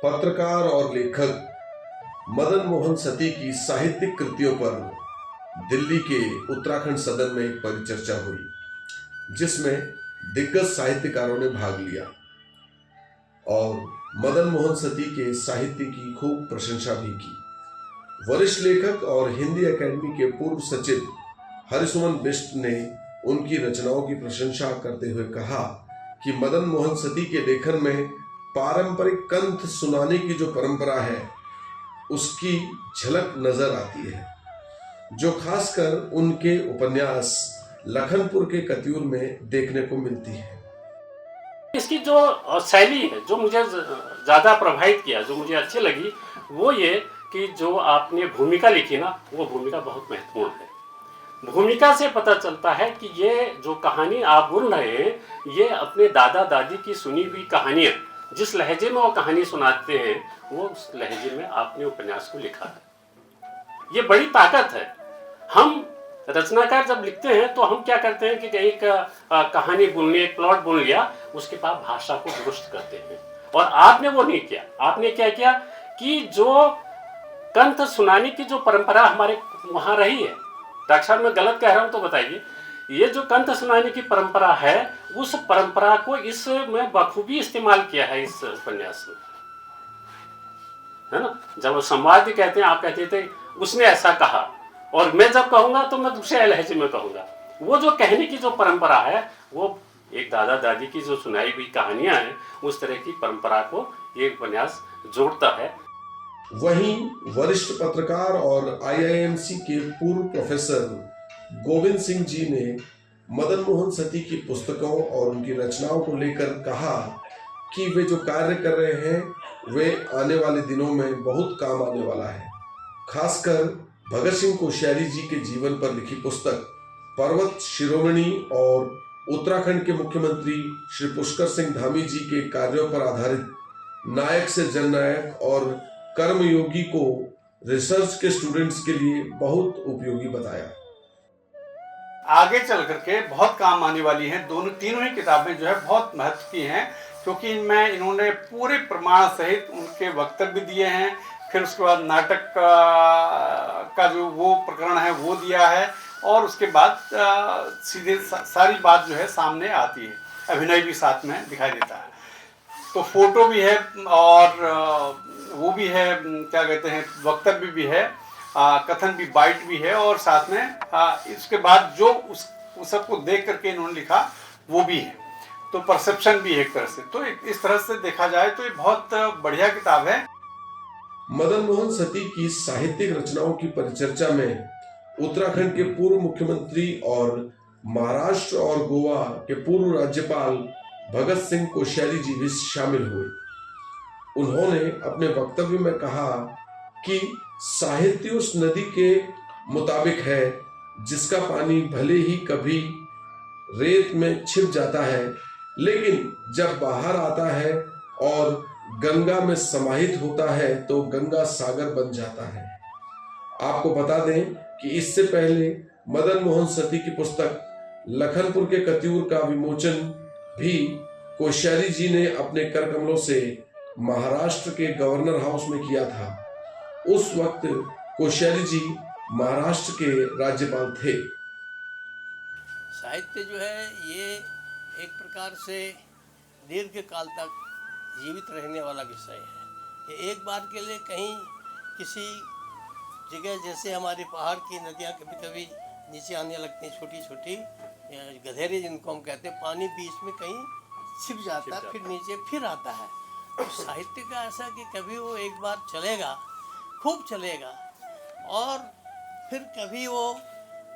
पत्रकार और लेखक मदन मोहन सती की साहित्यिक कृतियों पर दिल्ली के उत्तराखंड सदन में एक परिचर्चा हुई, जिसमें दिग्गज साहित्यकारों ने भाग लिया और मदन मोहन सती के साहित्य की खूब प्रशंसा भी की। वरिष्ठ लेखक और हिंदी एकेडमी के पूर्व सचिव हरिसुमन बिष्ट ने उनकी रचनाओं की प्रशंसा करते हुए कहा कि मदन मोहन सती के लेखन में पारंपरिक कंठ सुनाने की जो परंपरा है उसकी झलक नजर आती है, जो खासकर उनके उपन्यास लखनपुर के कतियूर में देखने को मिलती है। इसकी जो शैली है जो मुझे ज़्यादा प्रभावित किया, जो मुझे अच्छी लगी, वो ये कि जो आपने भूमिका लिखी ना, वो भूमिका बहुत महत्वपूर्ण है। भूमिका से पता चलता है कि ये जो कहानी आप बोल रहे हैं, ये अपने दादा दादी की सुनी हुई कहानियाँ, जिस लहजे में वो कहानी सुनाते हैं, वो उस लहजे में आपने उपन्यास को लिखा है। ये बड़ी ताकत है। हम रचनाकार जब लिखते हैं तो हम क्या करते हैं कि एक कहानी बुननी, एक प्लॉट बुन लिया, उसके बाद भाषा को दुरुस्त करते हैं। और आपने वो नहीं किया। आपने क्या किया कि जो कंठ सुनाने की जो परंपरा हमारे वहाँ रही है, डॉक्टर साहब मैं गलत कह रहा हूँ तो बताइए, ये जो कंठ सुनाने की परंपरा है, उस परंपरा को इसमें बखूबी इस्तेमाल किया है इस उपन्यास में, है ना। जब वो संवाद कहते हैं, आप कहते थे उसने ऐसा कहा, और मैं जब कहूँगा तो मैं दूसरे लहजे में कहूँगा। वो जो कहने की जो परंपरा है, वो एक दादा दादी की जो सुनाई हुई कहानियाँ हैं, उस तरह की परंपरा को ये उपन्यास जोड़ता है। वहीं वरिष्ठ पत्रकार और IIMC के पूर्व प्रोफेसर गोविंद सिंह जी ने मदन मोहन सती की पुस्तकों और उनकी रचनाओं को लेकर कहा कि वे जो कार्य कर रहे हैं वे आने वाले दिनों में बहुत काम आने वाला है। खासकर भगत सिंह कोश्यारी जी के जीवन पर लिखी पुस्तक पर्वत शिरोमणि और उत्तराखंड के मुख्यमंत्री श्री पुष्कर सिंह धामी जी के कार्यों पर आधारित नायक से जननायक और कर्मयोगी को रिसर्च के स्टूडेंट्स के लिए बहुत उपयोगी बताया। आगे चल करके बहुत काम आने वाली हैं। तीनों ही किताबें जो है बहुत महत्व की हैं, क्योंकि इनमें इन्होंने पूरे प्रमाण सहित उनके वक्तव्य दिए हैं। फिर उसके बाद नाटक का जो वो प्रकरण है वो दिया है, और उसके बाद सीधे सारी बात जो है सामने आती है। अभिनय भी साथ में दिखाई देता है, तो फोटो भी है और वो भी है, क्या कहते हैं, वक्तव्य भी है, कथन भी, बाइट भी है, और साथ में इसके बाद जो उस सबको देख करके इन्होंने लिखा वो भी है, तो परसेप्शन भी है एक तरह से। तो इस तरह से देखा जाए तो ये बहुत बढ़िया किताब है। मदन मोहन सती की साहित्यिक रचनाओं की परिचर्चा में उत्तराखंड के पूर्व मुख्यमंत्री और महाराष्ट्र और गोवा के पूर्व राज्यपाल भगत सिंह कोश्यारी जी भी शामिल हुए। उन्होंने अपने वक्तव्य में कहा कि साहित्य उस नदी के मुताबिक है जिसका पानी भले ही कभी रेत में छिप जाता है, लेकिन जब बाहर आता है और गंगा में समाहित होता है तो गंगा सागर बन जाता है। आपको बता दें कि इससे पहले मदन मोहन सती की पुस्तक लखनपुर के कतियूर का विमोचन भी कोश्यारी जी ने अपने कर कमलों से महाराष्ट्र के गवर्नर हाउस में किया था। उस वक्त कोश्यारी जी महाराष्ट्र के राज्यपाल थे। साहित्य जो है ये एक प्रकार से दीर्घ काल तक जीवित रहने वाला विषय है। ये एक बार के लिए कहीं किसी जगह, जैसे हमारे पहाड़ की नदियाँ कभी कभी नीचे आने लगती हैं, छोटी छोटी गधेरे जिनको हम कहते हैं, पानी बीच में कहीं छिप जाता है, फिर नीचे फिर आता है। तो साहित्य का ऐसा कि कभी वो एक बार चलेगा, खूब चलेगा, और फिर कभी वो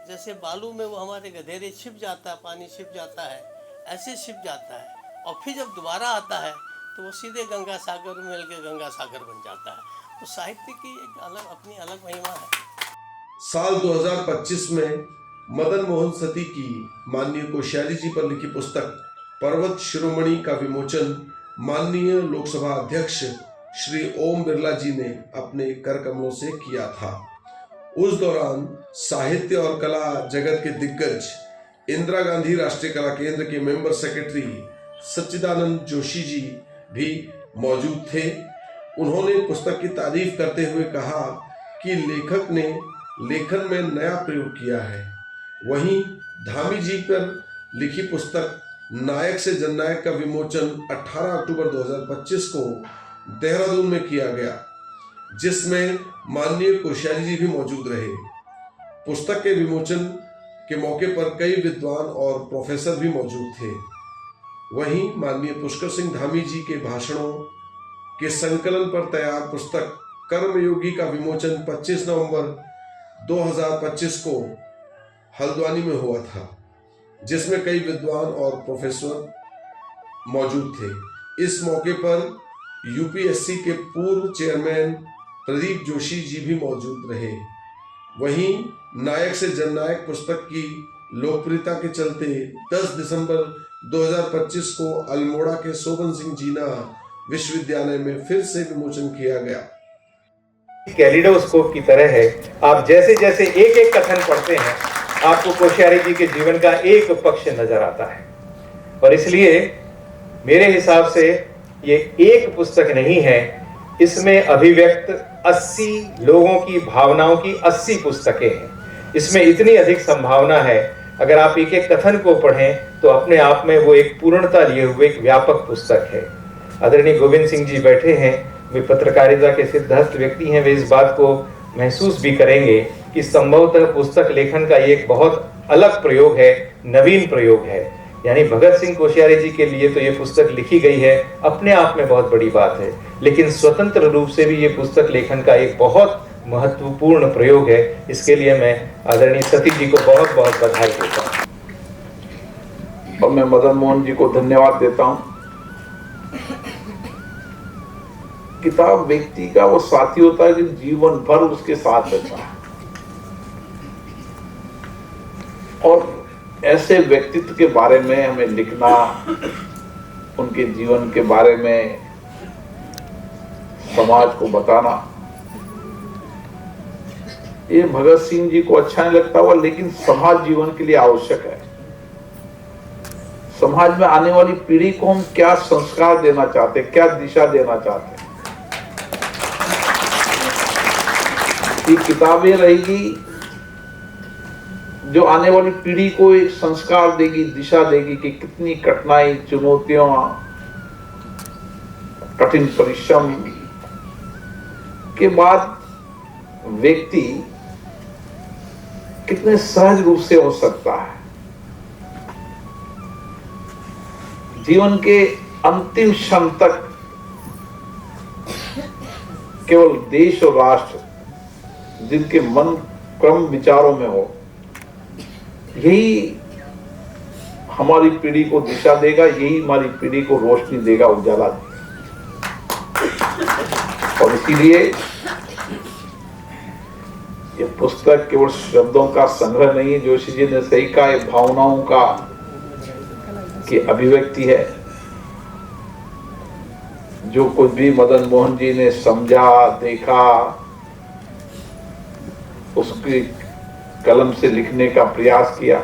जैसे बालू में वो हमारे गधेरे छिप जाता है, पानी छिप जाता है, ऐसे छिप जाता है, और फिर जब दोबारा आता है तो वो सीधे गंगा सागर में मिलकर गंगा सागर बन जाता है। तो साहित्य की एक अलग, अपनी अलग महिमा है। साल 2025 में मदन मोहन सती की माननीय कोश्यारी जी पर लिखी पुस्तक पर्वत शिरोमणि का विमोचन माननीय लोकसभा अध्यक्ष श्री ओम बिरला जी ने अपने कर कमलों से किया था। उस दौरान साहित्य और कला जगत के दिग्गज इंदिरा गांधी राष्ट्रीय कला केंद्र के मेंबर सेक्रेटरी सच्चिदानंद जोशी जी भी मौजूद थे। उन्होंने पुस्तक की तारीफ करते हुए कहा कि लेखक ने लेखन में नया प्रयोग किया है। वहीं धामी जी पर लिखी पुस्तक नायक से जननायक का विमोचन 18 अक्टूबर 2025 को देहरादून में किया गया, जिसमें माननीय कोश्यारी जी भी मौजूद रहे। पुस्तक के विमोचन के मौके पर कई विद्वान और प्रोफेसर भी मौजूद थे। वहीं माननीय पुष्कर सिंह धामी जी के भाषणों के संकलन पर तैयार पुस्तक कर्मयोगी का विमोचन 25 नवंबर 2025 को हल्द्वानी में हुआ था, जिसमें कई विद्वान और प्रोफेसर मौजूद थे। इस मौके पर यूपीएससी के पूर्व चेयरमैन प्रदीप जोशी जी भी मौजूद रहे। वहीं नायक से जननायक पुस्तक की लोकप्रियता के चलते 10 दिसंबर 2025 को अल्मोड़ा के शोभन सिंह जीना विश्वविद्यालय में फिर से विमोचन किया गया। कैलिडोस्कोप की तरह है, आप जैसे जैसे एक एक कथन पढ़ते हैं आपको कोश्यारी जी के जीवन का एक पक्ष नजर आता है। और इसलिए मेरे हिसाब से ये एक पुस्तक नहीं है, इसमें अभिव्यक्त 80 लोगों की भावनाओं की 80 पुस्तकें हैं। इसमें इतनी अधिक संभावना है, अगर आप एक एक कथन को पढ़ें तो अपने आप में वो एक पूर्णता लिए हुए एक व्यापक पुस्तक है। आदरणीय गोविंद सिंह जी बैठे हैं, वे पत्रकारिता के सिद्धहस्त व्यक्ति हैं, वे इस बात को महसूस भी करेंगे कि संभवतः पुस्तक लेखन का ये एक बहुत अलग प्रयोग है, नवीन प्रयोग है। यानी भगत सिंह कोश्यारी जी के लिए तो ये पुस्तक लिखी गई है, अपने आप में बहुत बड़ी बात है, लेकिन स्वतंत्र रूप से भी ये पुस्तक लेखन का एक बहुत महत्वपूर्ण प्रयोग है। इसके लिए मैं आदरणीय सतीश जी को बहुत बहुत बधाई देता हूँ। और मैं मदन मोहन जी को धन्यवाद देता हूँ। किताब व्यक्ति का वो साथी होता है जो जीवन भर उसके साथ रहता है, और ऐसे व्यक्तित्व के बारे में हमें लिखना, उनके जीवन के बारे में समाज को बताना, ये भगत सिंह जी को अच्छा नहीं लगता हुआ, लेकिन समाज जीवन के लिए आवश्यक है। समाज में आने वाली पीढ़ी को हम क्या संस्कार देना चाहते, क्या दिशा देना चाहते हैं, ये किताबें रहेगी जो आने वाली पीढ़ी को एक संस्कार देगी, दिशा देगी कि कितनी कठिनाई, चुनौतियों, कठिन परिश्रम के बाद व्यक्ति कितने सहज रूप से हो सकता है। जीवन के अंतिम क्षण तक केवल देश और राष्ट्र जिनके मन क्रम विचारों में हो, यही हमारी पीढ़ी को दिशा देगा, यही हमारी पीढ़ी को रोशनी देगा, उजाला देगा। और इसीलिए ये पुस्तक केवल शब्दों का संग्रह नहीं है, जोशी जी ने सही कहा, ये भावनाओं का की अभिव्यक्ति है। जो कुछ भी मदन मोहन जी ने समझा, देखा, उसकी कलम से लिखने का प्रयास किया,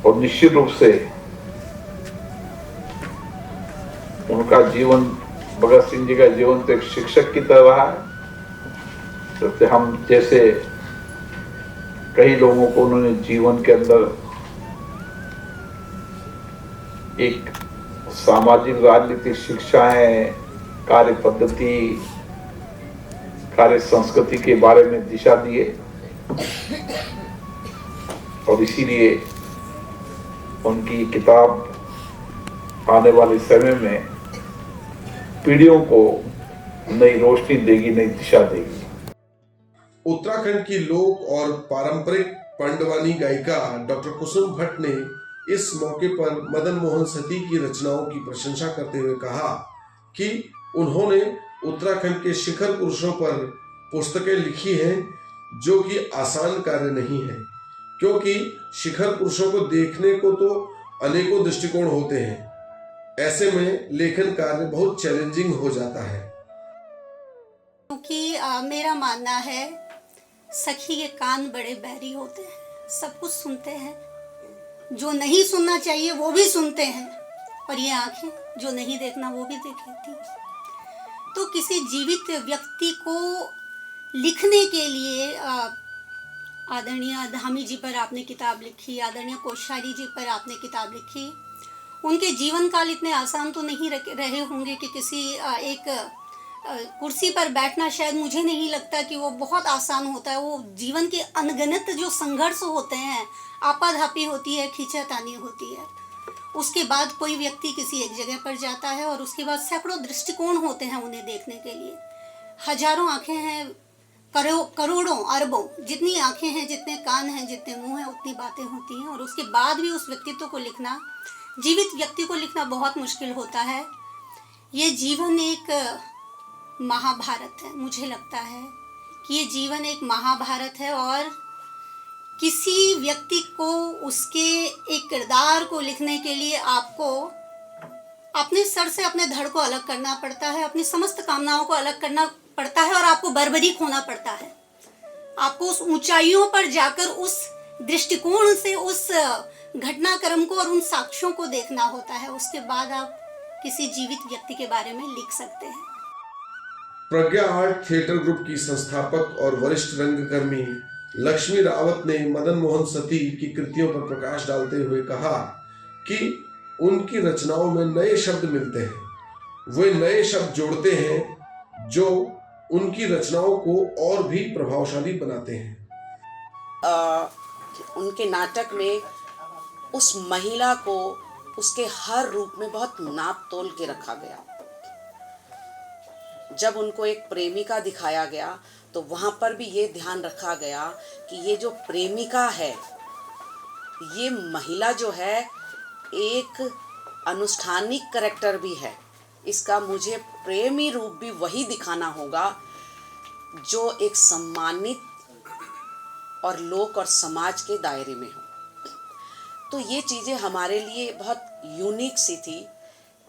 और निश्चित रूप से उनका जीवन, भगत सिंह जी का जीवन तो एक शिक्षक की तरह रहा है। तो हम जैसे कई लोगों को उन्होंने जीवन के अंदर एक सामाजिक राजनीतिक शिक्षाएं, कार्य पद्धति, कार्य संस्कृति के बारे में दिशा दिए, और इसीलिए उनकी किताब आने वाले समय में पीढ़ियों को नई रोशनी देगी, नई दिशा देगी। उत्तराखंड की लोक और पारंपरिक पांडवानी गायिका डॉक्टर कुसुम भट्ट ने इस मौके पर मदन मोहन सती की रचनाओं की प्रशंसा करते हुए कहा कि उन्होंने उत्तराखंड के शिखर पुरुषों पर पुस्तकें लिखी हैं, जो कि आसान कार्य नहीं है, क्योंकि शिखर पुरुषों को देखने को तो अनेकों दृष्टिकोण होते हैं। ऐसे में लेखन कार्य बहुत चैलेंजिंग हो जाता है। क्योंकि मेरा मानना है सखी के कान बड़े बहरी होते हैं, सब कुछ सुनते हैं, जो नहीं सुनना चाहिए वो भी सुनते हैं, और ये आंखें जो नहीं देखना वो भी देख लेती। तो किसी जीवित व्यक्ति को लिखने के लिए आदरणीय धामी जी पर आपने किताब लिखी, आदरणीय कोश्यारी जी पर आपने किताब लिखी। उनके जीवन काल इतने आसान तो नहीं रहे होंगे कि किसी एक कुर्सी पर बैठना, शायद मुझे नहीं लगता कि वो बहुत आसान होता है। वो जीवन के अनगिनत जो संघर्ष होते हैं, आपाधापी होती है, खींचातानी होती है। उसके बाद कोई व्यक्ति किसी एक जगह पर जाता है और उसके बाद सैकड़ों दृष्टिकोण होते हैं उन्हें देखने के लिए। हजारों आंखें हैं, करोड़ों अरबों, जितनी आंखें हैं, जितने कान हैं, जितने मुंह हैं, उतनी बातें होती हैं। और उसके बाद भी उस व्यक्तित्व को लिखना, जीवित व्यक्ति को लिखना बहुत मुश्किल होता है। ये जीवन एक महाभारत है। मुझे लगता है कि ये जीवन एक महाभारत है और किसी व्यक्ति को उसके एक किरदार को लिखने के लिए आपको अपने सर से अपने धड़ को अलग करना पड़ता है, अपनी समस्त कामनाओं को अलग करना पड़ता है और आपको बर्बरीक होना पड़ता है। आपको उस ऊंचाइयों पर जाकर उस दृष्टिकोण से उस घटनाक्रम को और उन साक्ष्यों को देखना होता है। उसके बाद आप किसी जीवित व्यक्ति के बारे में लिख सकते हैं। प्रज्ञा आर्ट थिएटर ग्रुप की संस्थापक और वरिष्ठ रंगकर्मी लक्ष्मी रावत ने मदन मोहन सती की कृतियों पर प्रकाश डालते हुए कहा कि उनकी रचनाओं में नए शब्द मिलते हैं। वे नए शब्द जोड़ते हैं जो उनकी रचनाओं को और भी प्रभावशाली बनाते हैं। उनके नाटक में उस महिला को उसके हर रूप में बहुत नाप तोल के रखा गया। जब उनको एक प्रेमिका दिखाया गया तो वहाँ पर भी ये ध्यान रखा गया कि ये जो प्रेमिका है, ये महिला जो है एक अनुष्ठानिक करैक्टर भी है। इसका मुझे प्रेमी रूप भी वही दिखाना होगा जो एक सम्मानित और लोक और समाज के दायरे में हो। तो ये चीज़ें हमारे लिए बहुत यूनिक सी थी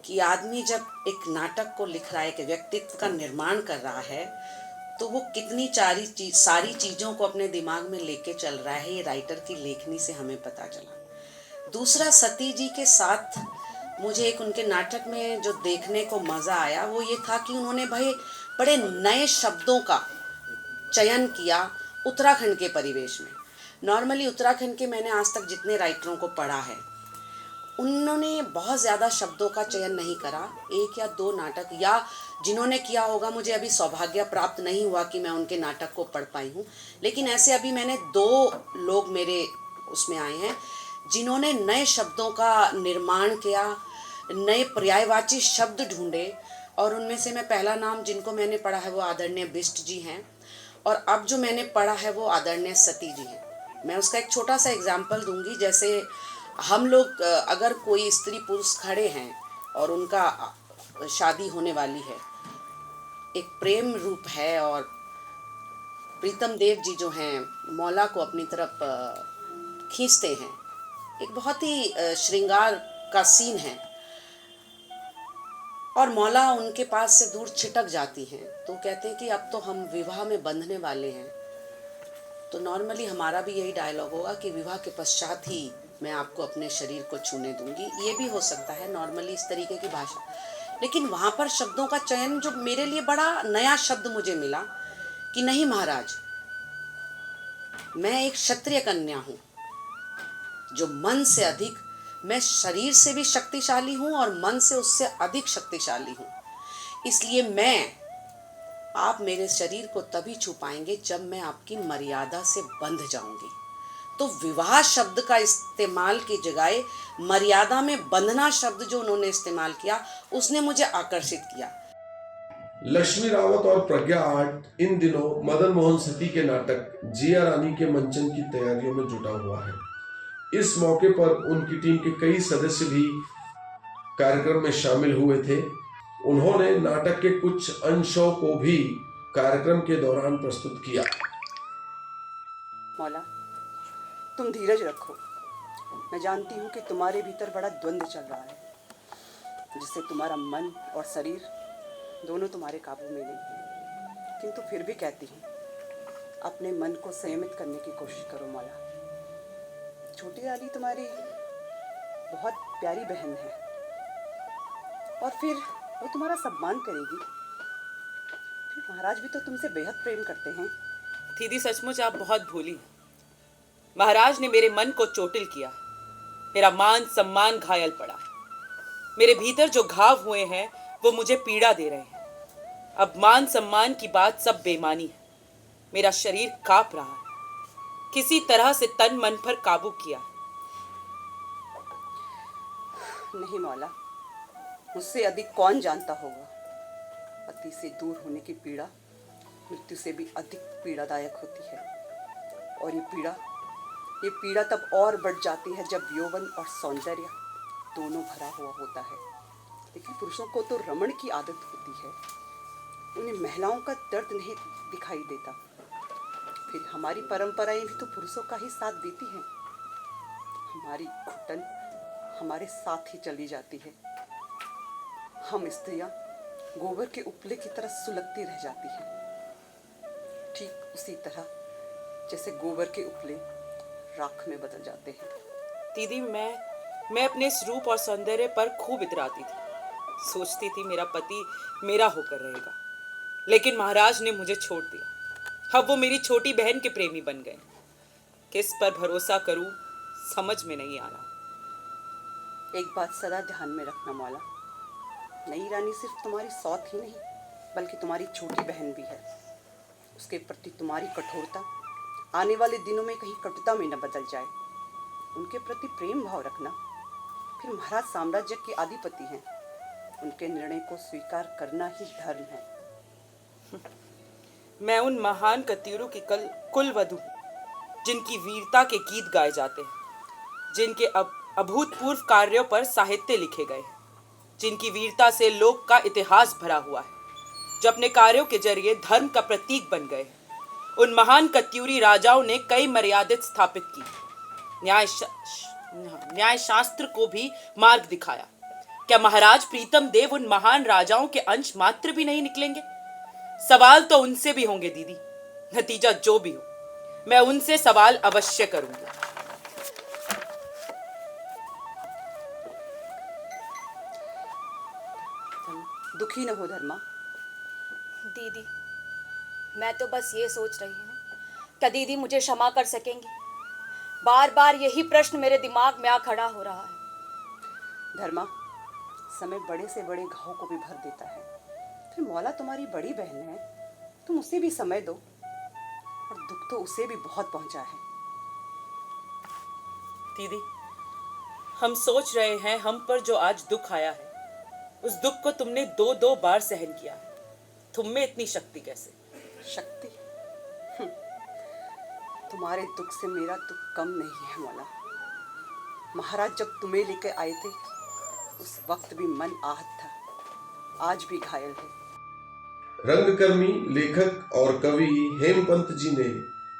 कि आदमी जब एक नाटक को लिख रहा है, एक व्यक्तित्व का निर्माण कर रहा है, तो वो कितनी सारी चीज़ों को अपने दिमाग में लेके चल रहा है, ये राइटर की लेखनी से हमें पता चला। दूसरा, सती जी के साथ मुझे एक उनके नाटक में जो देखने को मज़ा आया वो ये था कि उन्होंने भाई बड़े नए शब्दों का चयन किया उत्तराखंड के परिवेश में। नॉर्मली उत्तराखंड के मैंने आज तक जितने राइटरों को पढ़ा है, उन्होंने बहुत ज़्यादा शब्दों का चयन नहीं करा। एक या दो नाटक, या जिन्होंने किया होगा, मुझे अभी सौभाग्य प्राप्त नहीं हुआ कि मैं उनके नाटक को पढ़ पाई हूँ, लेकिन ऐसे अभी मैंने 2 लोग मेरे उसमें आए हैं जिन्होंने नए शब्दों का निर्माण किया, नए पर्यायवाची शब्द ढूंढे। और उनमें से मैं पहला नाम जिनको मैंने पढ़ा है वो आदरणीय बिष्ट जी हैं, और अब जो मैंने पढ़ा है वो आदरणीय सती जी हैं। मैं उसका एक छोटा सा एग्जाम्पल दूंगी। जैसे हम लोग, अगर कोई स्त्री पुरुष खड़े हैं और उनका शादी होने वाली है, एक प्रेम रूप है, और प्रीतम देव जी जो हैं मौला को अपनी तरफ खींचते हैं, एक बहुत ही श्रृंगार का सीन है, और मौला उनके पास से दूर छिटक जाती हैं, तो कहते हैं कि अब तो हम विवाह में बंधने वाले हैं। तो नॉर्मली हमारा भी यही डायलॉग होगा कि विवाह के पश्चात ही मैं आपको अपने शरीर को छूने दूंगी। ये भी हो सकता है नॉर्मली इस तरीके की भाषा। लेकिन वहाँ पर शब्दों का चयन जो मेरे लिए बड़ा नया शब्द मुझे मिला कि नहीं महाराज, मैं एक क्षत्रिय कन्या हूँ जो मन से अधिक, मैं शरीर से भी शक्तिशाली हूँ और मन से उससे अधिक शक्तिशाली हूँ। इसलिए आप मेरे शरीर को तभी छू पाएंगे जब मैं आपकी मर्यादा से बंध जाऊंगी। तो विवाह शब्द का इस्तेमाल की जगह मर्यादा में बंधना शब्द जो उन्होंने इस्तेमाल किया, उसने मुझे आकर्षित किया। लक्ष्मी रावत और प्रज्ञा आर्ट इन दिनों मदन मोहन सती के नाटक जिया रानी के मंचन की तैयारियों में जुटा हुआ है। इस मौके पर उनकी टीम के कई सदस्य भी कार्यक्रम में शामिल हुए थे। उन्होंने नाटक के कुछ अंशों को भी कार्यक्रम के दौरान प्रस्तुत किया। मौला, तुम धीरज रखो। मैं जानती हूँ कि तुम्हारे भीतर बड़ा द्वंद्व चल रहा है, जिससे तुम्हारा मन और शरीर दोनों तुम्हारे काबू में नहीं। किंतु फिर भी कहती हूँ, अपने मन को संयमित करने की कोशिश करो मौला। छोटी वाली तुम्हारी बहुत प्यारी बहन है, और फिर वो तुम्हारा सम्मान करेगी। फिर महाराज भी तो तुमसे बेहद प्रेम करते हैं। दीदी सचमुच आप बहुत भोली हैं। महाराज ने मेरे मन को चोटिल किया, मेरा मान सम्मान घायल पड़ा। मेरे भीतर जो घाव हुए हैं वो मुझे पीड़ा दे रहे हैं। अब मान सम्मान की बात सब बेमानी है। मेरा शरीर कांप रहा है। किसी तरह से तन मन पर काबू किया। नहीं मौला, मुझसे अधिक कौन जानता होगा। पति से दूर होने की पीड़ा मृत्यु से भी अधिक पीड़ादायक होती है। और ये पीड़ा तब और बढ़ जाती है जब यौवन और सौंदर्य दोनों भरा हुआ होता है। लेकिन पुरुषों को तो रमण की आदत होती है, उन्हें महिलाओं का दर्द नहीं दिखाई देता। फिर हमारी परंपराएं भी तो पुरुषों का ही साथ देती हैं। हमारी घुटन हमारे साथ ही चली जाती है। हम स्त्रियां गोबर के उपले की तरह सुलगती रह जाती हैं, ठीक उसी तरह जैसे गोबर के उपले राख में बदल जाते हैं। दीदी मैं अपने इस रूप और सौंदर्य पर खूब इतराती थी। सोचती थी मेरा पति मेरा होकर रहेगा, लेकिन महाराज ने मुझे छोड़ दिया। अब वो मेरी छोटी बहन के प्रेमी बन गए। किस पर भरोसा करूं समझ में नहीं आ रहा। एक बात सदा ध्यान में रखना मौला, नई रानी सिर्फ तुम्हारी सौत ही नहीं बल्कि तुम्हारी छोटी बहन भी है। उसके प्रति तुम्हारी कठोरता आने वाले दिनों में कहीं कटुता में न बदल जाए। उनके प्रति प्रेम भाव रखना। फिर महाराज साम्राज्य के अधिपति हैं, उनके निर्णय को स्वीकार करना ही धर्म है। मैं उन महान कतीरों की कुल वधू हूं, जिनकी वीरता के गीत गाए जाते हैं, जिनके अभूतपूर्व कार्यों पर साहित्य लिखे गए हैं, जिनकी वीरता से लोक का इतिहास भरा हुआ है, जो अपने कार्यों के जरिए धर्म का प्रतीक बन गए। उन महान कत्यूरी राजाओं ने कई मर्यादित स्थापित की, न्याय शास्त्र को भी मार्ग दिखाया। क्या महाराज प्रीतम देव उन महान राजाओं के अंश मात्र भी नहीं निकलेंगे? सवाल तो उनसे भी होंगे दीदी। नतीजा जो भी हो, मैं उनसे सवाल अवश्य करूंगी। दुखी न हो धर्मा। दीदी, मैं तो बस ये सोच रही हूँ क्या दीदी मुझे क्षमा कर सकेंगी। बार बार यही प्रश्न मेरे दिमाग में आ खड़ा हो रहा है। धर्मा, समय बड़े से बड़े घाव को भी भर देता है। फिर मौला तुम्हारी बड़ी बहन है, तुम उसे भी समय दो। और दुख तो उसे भी बहुत पहुंचा है। दीदी, हम सोच रहे हैं हम पर जो आज दुख आया है, उस दुख को तुमने 2-2 बार सहन किया है। तुम में इतनी शक्ति कैसे? शक्ति? तुम्हारे दुख से मेरा दुख कम नहीं है मौला। महाराज जब तुम्हें लेकर आए थे उस वक्त भी मन आहत था, आज भी घायल है। रंगकर्मी, लेखक और कवि हेमपंत जी ने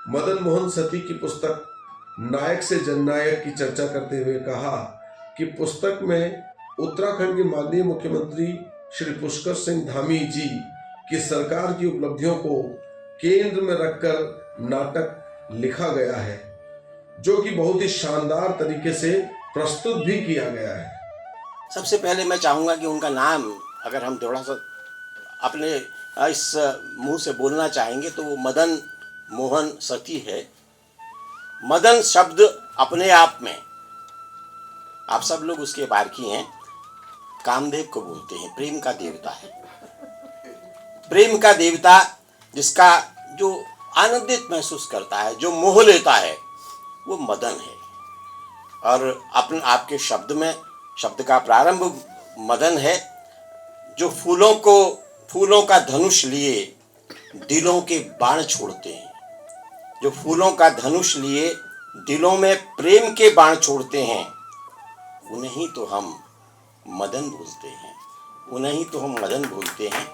मदन मोहन सती की पुस्तक नायक से जननायक की चर्चा करते हुए कहा कि पुस्तक में उत्तराखंड के माननीय मुख्यमंत्री श्री पुष्कर सिंह धामी जी की सरकार की उपलब्धियों को केंद्र में रखकर नाटक लिखा गया है, जो कि बहुत ही शानदार तरीके से प्रस्तुत भी किया गया है। सबसे पहले मैं चाहूँगा कि उनका नाम अगर हम थोड़ा सा अपने इस मुंह से बोलना चाहेंगे तो वो मदन मोहन सती है। मदन शब्द अपने आप में आप सब लोग उसके बारकी हैं, कामदेव को बोलते हैं, प्रेम का देवता है। प्रेम का देवता जिसका जो आनंदित महसूस करता है, जो मोह लेता है, वो मदन है। और अपने आपके शब्द में शब्द का प्रारंभ मदन है, जो फूलों का धनुष लिए दिलों के बाण छोड़ते हैं, जो फूलों का धनुष लिए दिलों में प्रेम के बाण छोड़ते हैं, उन्हें ही तो हम मदन बोलते हैं, उन्हें ही तो हम मदन बोलते हैं।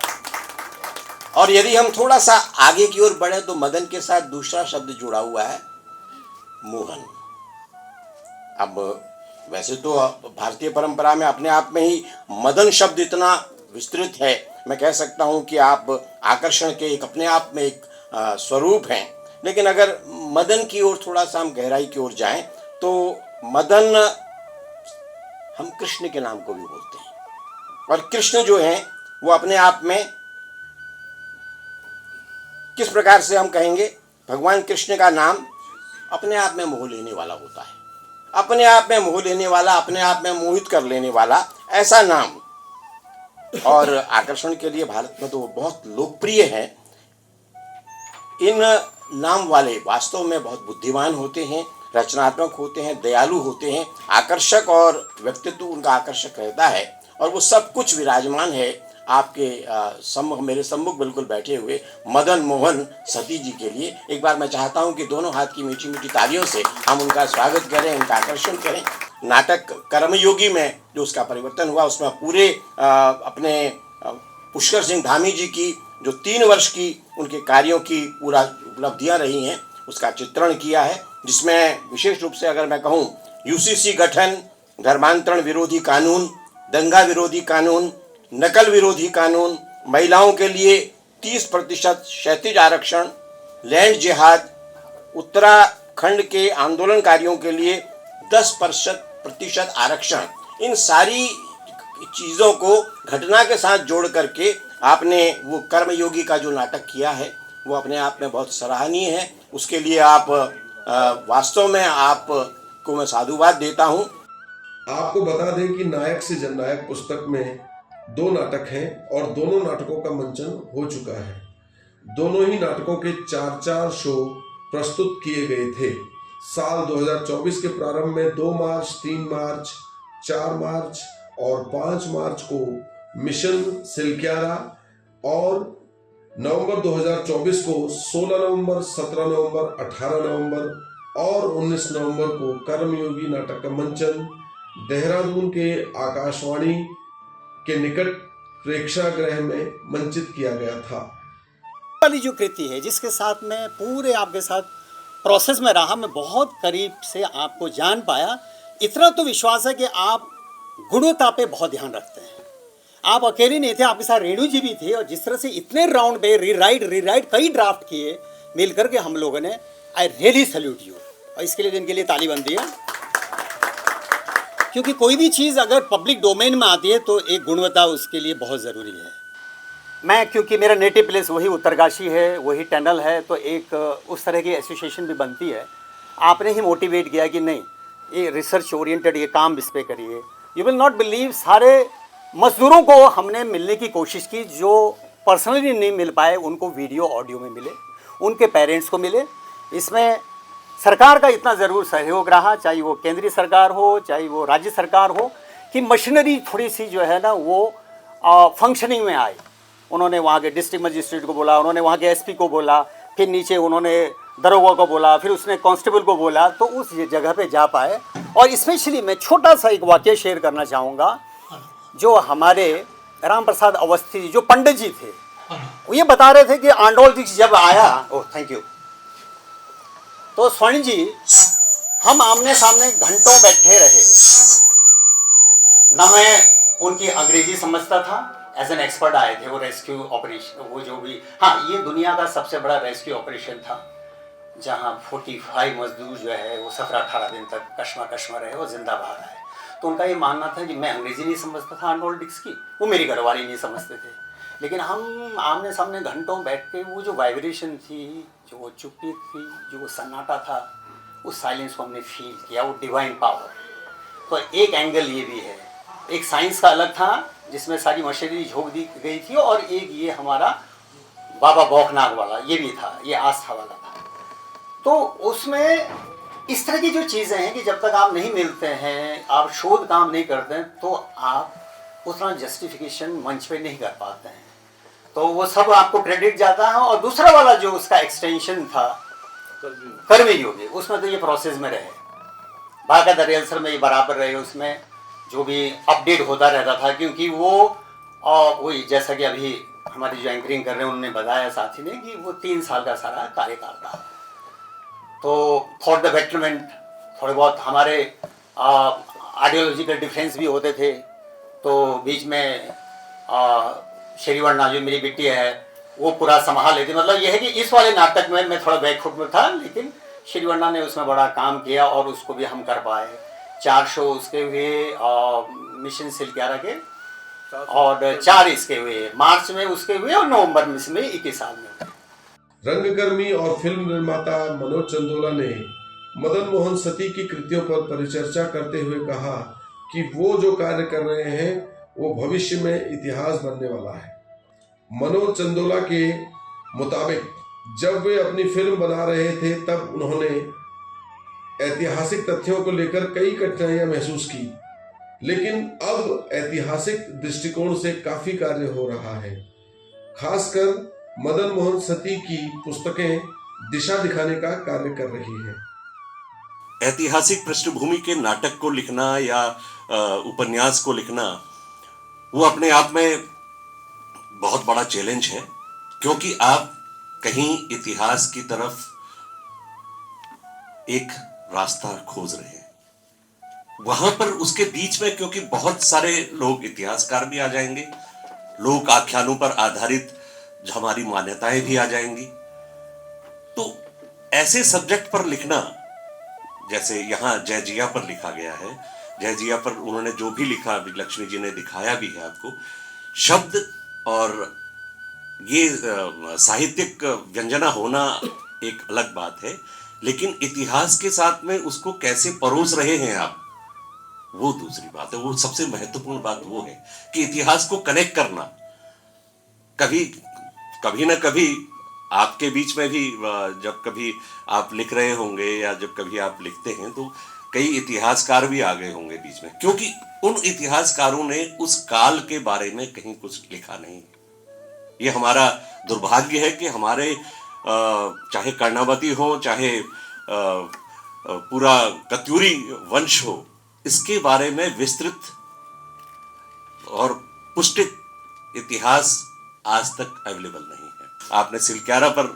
और यदि हम थोड़ा सा आगे की ओर बढ़े तो मदन के साथ दूसरा शब्द जुड़ा हुआ है, मोहन। अब वैसे तो भारतीय परंपरा में अपने आप में ही मदन शब्द इतना विस्तृत है, मैं कह सकता हूँ कि आप आकर्षण के एक अपने आप में एक स्वरूप हैं। लेकिन अगर मदन की ओर थोड़ा सा हम गहराई की ओर जाएं तो मदन हम कृष्ण के नाम को भी बोलते हैं। और कृष्ण जो हैं वो अपने आप में किस प्रकार से हम कहेंगे, भगवान कृष्ण का नाम अपने आप में मोह लेने वाला होता है, अपने आप में मोह लेने वाला, अपने आप में मोहित कर लेने वाला ऐसा नाम। और आकर्षण के लिए भारत में तो बहुत लोकप्रिय है। इन नाम वाले वास्तव में बहुत बुद्धिमान होते हैं, रचनात्मक होते हैं, दयालु होते हैं, आकर्षक, और व्यक्तित्व उनका आकर्षक रहता है। और वो सब कुछ विराजमान है आपके सम्मुख, मेरे सम्मुख बिल्कुल बैठे हुए मदन मोहन सती जी के लिए। एक बार मैं चाहता हूं कि दोनों हाथ की मीठी मीठी तालियों से हम उनका स्वागत करें, उनका आकर्षण करें। नाटक कर्मयोगी में जो उसका परिवर्तन हुआ, उसमें पूरे अपने पुष्कर सिंह धामी जी की जो 3 वर्ष की उनके कार्यों की पूरा उपलब्धियां रही हैं उसका चित्रण किया है, जिसमें विशेष रूप से अगर मैं कहूँ यूसीसी गठन, धर्मांतरण विरोधी कानून, दंगा विरोधी कानून, नकल विरोधी कानून, महिलाओं के लिए 30% क्षैतिज आरक्षण, लैंड जिहाद, उत्तराखंड के आंदोलनकारियों के लिए 10% आरक्षण, इन सारी चीज़ों को घटना के साथ जोड़ करके आपने वो कर्मयोगी का जो नाटक किया है वो अपने आप में बहुत सराहनीय है। उसके लिए आप वास्तव में आपको मैं साधुवाद देता हूँ। आपको बता दें कि नायक से जननायक पुस्तक में 2 नाटक हैं और दोनों नाटकों का मंचन हो चुका है। दोनों ही नाटकों के 4-4 शो प्रस्तुत किए गए थे। साल 2024 के प्रारंभ में 2 मार्च, 3 मार्च, 4 मार्च और 5 मार्च को मिशन सिलक्यारा, और नवंबर 2024 को 16 नवंबर, 17 नवंबर, 18 नवंबर और 19 नवंबर को कर्मयोगी नाटक का मंचन देहरादून के आकाशवाणी के निकट प्रेक्षागृह में मंचित किया गया था। वाली जो कृति है जिसके साथ मैं पूरे आपके साथ प्रोसेस में रहा, मैं बहुत करीब से आपको जान पाया। इतना तो विश्वास है कि आप गुणवत्ता पे बहुत ध्यान रखते हैं। आप अकेले नहीं थे, आपके साथ रेणु जी भी थे, और जिस तरह से इतने राउंड पे रीराइट कई ड्राफ्ट किए मिल करके हम लोगों ने, आई रियली सैल्यूट यू। और इसके लिए इनके लिए ताली बनती है, क्योंकि कोई भी चीज़ अगर पब्लिक डोमेन में आती है तो एक गुणवत्ता उसके लिए बहुत ज़रूरी है। मैं, क्योंकि मेरा नेटिव प्लेस वही उत्तरकाशी है, वही टनल है, तो एक उस तरह की एसोसिएशन भी बनती है। आपने ही मोटिवेट किया कि नहीं, ये रिसर्च ओरिएंटेड ये काम इस पर करिए। यू विल नॉट बिलीव, सारे मजदूरों को हमने मिलने की कोशिश की, जो पर्सनली नहीं मिल पाए उनको वीडियो ऑडियो में मिले, उनके पेरेंट्स को मिले। इसमें सरकार का इतना ज़रूर सहयोग रहा, चाहे वो केंद्रीय सरकार हो चाहे वो राज्य सरकार हो, कि मशीनरी थोड़ी सी जो है ना वो फंक्शनिंग में आए। उन्होंने वहाँ के डिस्ट्रिक्ट मजिस्ट्रेट को बोला, उन्होंने वहाँ के एसपी को बोला, फिर नीचे उन्होंने दरोगा को बोला, फिर उसने कांस्टेबल को बोला, तो उस जगह पे जा पाए। और स्पेशली मैं छोटा सा एक वाक्य शेयर करना चाहूँगा। जो हमारे राम प्रसाद अवस्थी जो पंडित जी थे, वो ये बता रहे थे कि आंडोल जी जब आया, ओह थैंक यू, तो स्वर्ण जी हम आमने सामने घंटों बैठे रहे। ना मैं उनकी अंग्रेजी समझता था, एज एन एक्सपर्ट आए थे वो रेस्क्यू ऑपरेशन, वो जो भी, हाँ ये दुनिया का सबसे बड़ा रेस्क्यू ऑपरेशन था, जहाँ 45 मजदूर जो है वो 17-18 दिन तक कश्मा रहे, वो जिंदा बाहर आए। तो उनका ये मानना था कि मैं अंग्रेजी नहीं समझता था आर्नोल्ड डिक्स की, वो मेरी घरवाली नहीं समझते थे, लेकिन हम आमने सामने घंटों बैठ के वो जो वाइब्रेशन थी, जो वो चुप्पी थी, जो वो सन्नाटा था, उस साइलेंस को हमने फील किया, वो डिवाइन पावर। तो एक एंगल ये भी है, एक साइंस का अलग था जिसमें सारी मशीनरी झोंक दी गई थी, और एक ये हमारा बाबा बौखनाग वाला ये भी था, ये आस्था वाला था। तो उसमें इस तरह की जो चीज़ें हैं कि जब तक आप नहीं मिलते हैं, आप शोध काम नहीं करते हैं, तो आप उतना जस्टिफिकेशन मंच पे नहीं कर पाते हैं। तो वो सब आपको क्रेडिट जाता है। और दूसरा वाला जो उसका एक्सटेंशन था कर्मयोगी, उसमें तो ये प्रोसेस में रहे, बाकायदा रिहर्सल में ये बराबर रहे, उसमें जो भी अपडेट होता रहता था, क्योंकि वो वही जैसा कि अभी हमारी जो एंकरिंग कर रहे हैं उन्होंने बताया साथी ने कि वो 3 साल का सारा कार्यकाल था। तो फॉर द बेटरमेंट थोड़े बहुत हमारे आइडियोलॉजिकल डिफरेंस भी होते थे, तो बीच में श्रीवर्णा जो मेरी बेटी है वो पूरा संभाल लेती। मतलब ये है कि इस वाले नाटक में मैं थोड़ा बैकफुट में था, लेकिन श्रीवर्णा ने उसमें बड़ा काम किया और उसको भी हम कर पाए। 4 शो उसके हुए मिशन सिलक्यारा के, और 4 इसके हुए, मार्च में उसके हुए और नवंबर में इसमें 21 साल में। रंगकर्मी और फिल्म निर्माता मनोज चंदोला ने मदन मोहन सती की कृतियों पर परिचर्चा करते हुए कहा कि वो जो कार्य कर रहे हैं वो भविष्य में इतिहास बनने वाला है। मनोज चंदोला के मुताबिक जब वे अपनी फिल्म बना रहे थे तब उन्होंने ऐतिहासिक तथ्यों को लेकर कई कठिनाइयां महसूस की, लेकिन अब ऐतिहासिक दृष्टिकोण से काफी कार्य हो रहा है। खासकर मदन मोहन सती की पुस्तकें दिशा दिखाने का कार्य कर रही हैं। ऐतिहासिक पृष्ठभूमि के नाटक को लिखना या उपन्यास को लिखना वो अपने आप में बहुत बड़ा चैलेंज है, क्योंकि आप कहीं इतिहास की तरफ एक रास्ता खोज रहे हैं। वहां पर उसके बीच में क्योंकि बहुत सारे लोग इतिहासकार भी आ जाएंगे, लोक आख्यानों पर आधारित हमारी मान्यताएं भी आ जाएंगी, तो ऐसे सब्जेक्ट पर लिखना, जैसे यहां जयजिया पर लिखा गया है, जयजिया पर उन्होंने जो भी लिखा लक्ष्मी जी ने दिखाया भी है आपको, शब्द और ये साहित्यिक व्यंजना होना एक अलग बात है, लेकिन इतिहास के साथ में उसको कैसे परोस रहे हैं आप, वो दूसरी बात है। वो सबसे महत्वपूर्ण बात वो है कि इतिहास को कनेक्ट करना। कभी ना कभी आपके बीच में भी जब कभी आप लिख रहे होंगे या जब कभी आप लिखते हैं तो कई इतिहासकार भी आ गए होंगे बीच में, क्योंकि उन इतिहासकारों ने उस काल के बारे में कहीं कुछ लिखा नहीं। ये हमारा दुर्भाग्य है कि हमारे चाहे कर्णावती हो, चाहे पूरा कत्यूरी वंश हो, इसके बारे में विस्तृत और पुष्टित इतिहास आज तक अवेलेबल नहीं है। आपने सिलक्यारा पर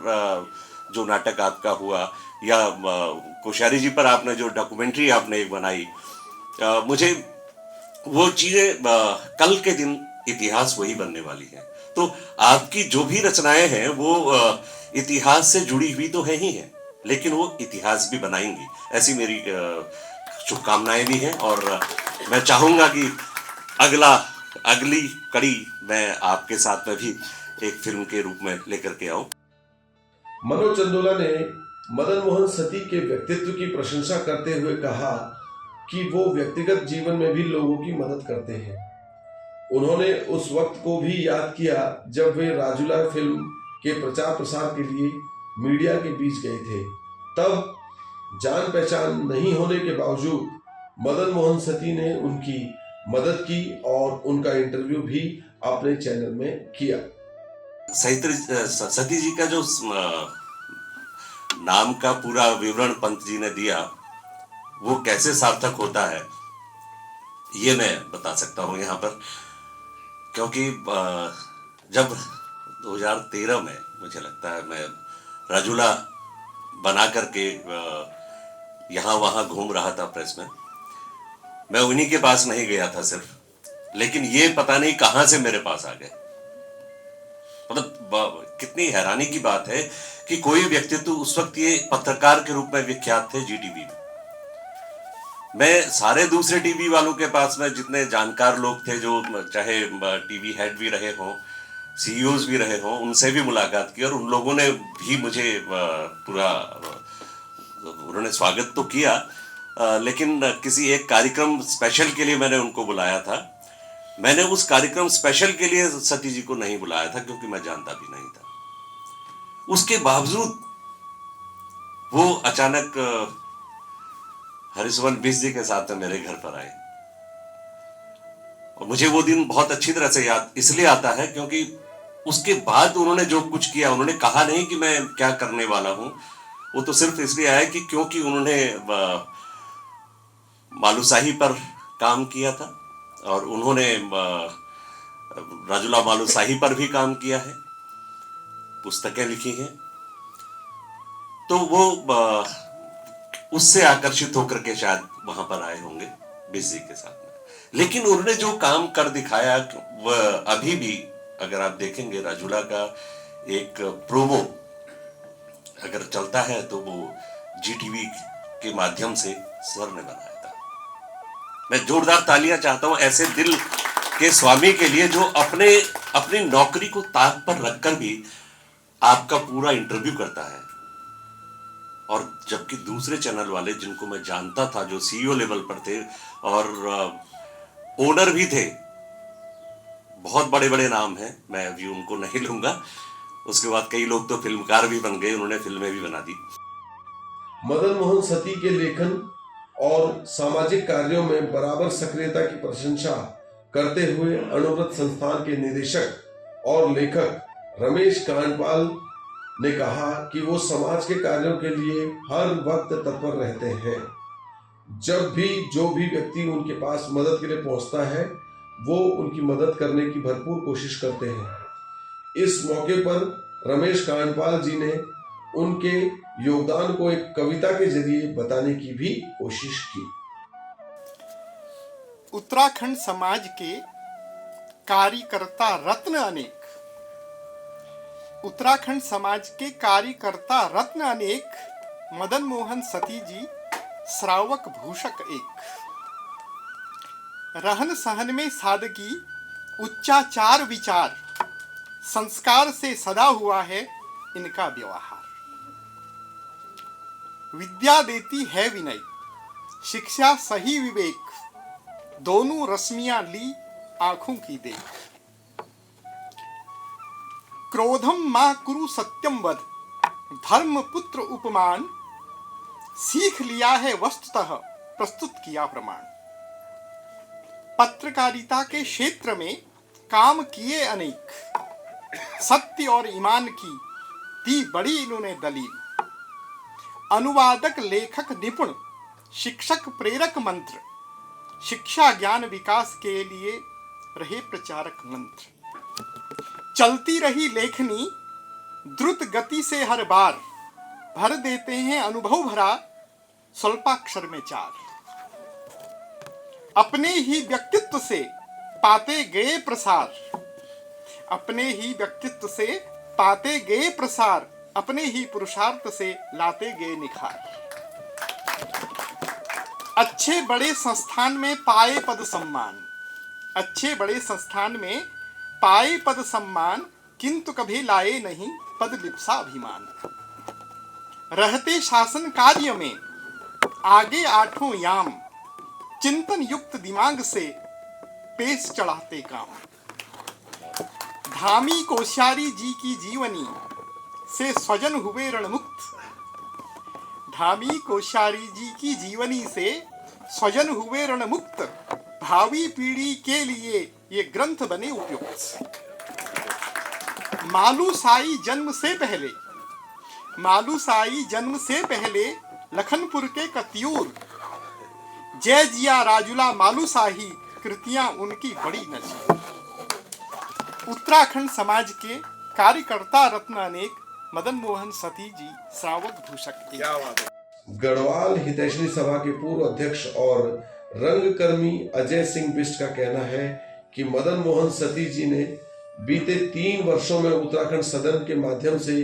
जो नाटक आपका हुआ या कोश्यारी जी पर आपने जो डॉक्यूमेंट्री आपने एक बनाई, मुझे वो चीजें कल के दिन इतिहास वही बनने वाली है। तो आपकी जो भी रचनाएं हैं वो इतिहास से जुड़ी हुई तो है ही है, लेकिन वो इतिहास भी बनाएंगी, ऐसी मेरी शुभकामनाएं भी हैं। और मैं चाहूंगा कि अगली कड़ी मैं आपके साथ में भी एक फिल्म के रूप में लेकर के आऊं। मनोज चंदोला ने मदन मोहन सती के व्यक्तित्व की प्रशंसा करते हुए कहा कि वो व्यक्तिगत जीवन में भी लोगों की मदद करते हैं। उन्होंने उस वक्त को भी याद किया जब वे राजूला फिल्म के प्रचार प्रसार के लिए मीडिया के बीच गए थे। तब जान पहचान नहीं होने के बावजूद मदन मोहन सती ने उनकी मदद की और उनका इंटरव्यू भी अपने चैनल में किया। सती जी का जो नाम का पूरा विवरण पंत जी ने दिया, वो कैसे सार्थक होता है ये मैं बता सकता हूँ यहाँ पर, क्योंकि जब 2013 में मुझे लगता है मैं राजूला बना करके यहाँ वहाँ घूम रहा था प्रेस में, मैं उन्हीं के पास नहीं गया था सिर्फ, लेकिन ये पता नहीं कहाँ से मेरे पास आ गए। मतलब कितनी हैरानी की बात है कि कोई व्यक्तित्व उस वक्त ये पत्रकार के रूप में विख्यात थे जीटीवी में। मैं सारे दूसरे टीवी वालों के पास में जितने जानकार लोग थे, जो चाहे टीवी हेड भी रहे हों, सीईओज भी रहे हों, उनसे भी मुलाकात की और उन लोगों ने भी मुझे पूरा उन्होंने स्वागत तो किया, लेकिन किसी एक कार्यक्रम स्पेशल के लिए मैंने उनको बुलाया था। मैंने उस कार्यक्रम स्पेशल के लिए सती जी को नहीं बुलाया था क्योंकि मैं जानता भी नहीं था। उसके बावजूद वो अचानक हरिशवन बिस जी के साथ मेरे घर पर आए और मुझे वो दिन बहुत अच्छी तरह से याद इसलिए आता है क्योंकि उसके बाद उन्होंने जो कुछ किया, उन्होंने कहा नहीं कि मैं क्या करने वाला हूं, वो तो सिर्फ इसलिए आया कि क्योंकि उन्होंने मालूशाही पर काम किया था और उन्होंने राजूला मालूशाही पर भी काम किया है, पुस्तकें लिखी हैं, तो वो उससे आकर्षित होकर के शायद वहां पर आए होंगे बिस जी के साथ में। लेकिन उन्होंने जो काम कर दिखाया वह अभी भी, अगर आप देखेंगे राजूला का एक प्रोमो अगर चलता है तो वो जीटीवी के माध्यम से सर ने बनाया था। मैं जोरदार तालियां चाहता हूं ऐसे दिल के स्वामी के लिए जो अपनी नौकरी को ताक पर रखकर भी आपका पूरा इंटरव्यू करता है, और जबकि दूसरे चैनल वाले जिनको मैं जानता था, जो सीईओ लेवल पर थे और ओनर भी थे, बहुत बड़े बड़े नाम हैं, मैं अभी उनको नहीं लूंगा। उसके बाद कई लोग तो फिल्मकार भी बन गए, उन्होंने फिल्में भी बना दी। मदन मोहन सती के लेखन और सामाजिक कार्यों में बराबर सक्रियता की प्रशंसा करते हुए अणुव्रत संस्थान के निदेशक और लेखक रमेश कांडपाल ने कहा कि वो समाज के कार्यों के लिए हर वक्त तत्पर रहते हैं। जब भी जो भी व्यक्ति उनके पास मदद के लिए पहुंचता है, वो उनकी मदद करने की भरपूर कोशिश करते हैं। इस मौके पर रमेश कांडपाल जी ने उनके योगदान को एक कविता के जरिए बताने की भी कोशिश की। उत्तराखंड समाज के कार्यकर्ता रत्न अनेक, उत्तराखंड समाज के कार्यकर्ता रत्न अनेक, मदन मोहन सती जी श्रावक भूषक एक। रहन सहन में सादगी, उच्चाचार विचार, संस्कार से सदा हुआ है इनका व्यवहार। विद्या देती है विनय, शिक्षा सही विवेक, दोनों रश्मियां ली आंखों की देख। क्रोधम मां कुरु सत्यम वद, धर्म पुत्र उपमान, सीख लिया है वस्तुतः प्रस्तुत किया प्रमाण। पत्रकारिता के क्षेत्र में काम किए अनेक, सत्य और ईमान की दी बड़ी इन्होंने दलील। अनुवादक लेखक निपुण, शिक्षक प्रेरक मंत्र, शिक्षा ज्ञान विकास के लिए रहे प्रचारक मंत्र। चलती रही लेखनी द्रुत गति से हर बार, भर देते हैं अनुभव भरा स्वल्पाक्षर में चार। अपने ही व्यक्तित्व से पाते गए प्रसार, अपने ही व्यक्तित्व से पाते गए प्रसार, अपने ही पुरुषार्थ से लाते गए निखार। अच्छे बड़े संस्थान में पाए पद सम्मान, अच्छे बड़े संस्थान में पाए पद सम्मान, किंतु कभी लाए नहीं पद लिप्सा अभिमान। रहते शासन कार्य में आगे आठों याम, चिंतन युक्त दिमाग से पेश चढ़ाते काम। धामी कोश्यारी जी की जीवनी से स्वजन हुए रणमुक्त, धामी कोश्यारी जी की जीवनी से स्वजन हुए रणमुक्त। भावी पीढ़ी के लिए ये ग्रंथ बने उपयुक्त। मालूसाई जन्म से पहले, मालूसाई जन्म से पहले लखनपुर के कतियूर, जय जिया राजुला मालूसाही, कृतियां उनकी बड़ी नजीर। उत्तराखंड समाज के कार्यकर्ता रत्न अनेक, मदन मोहन सती जी श्रावक भूषक एक। गढ़वाल हितैषणी सभा के पूर्व अध्यक्ष और रंगकर्मी अजय सिंह बिष्ट का कहना है कि मदन मोहन सती जी ने बीते 3 वर्षों में उत्तराखंड सदन के माध्यम से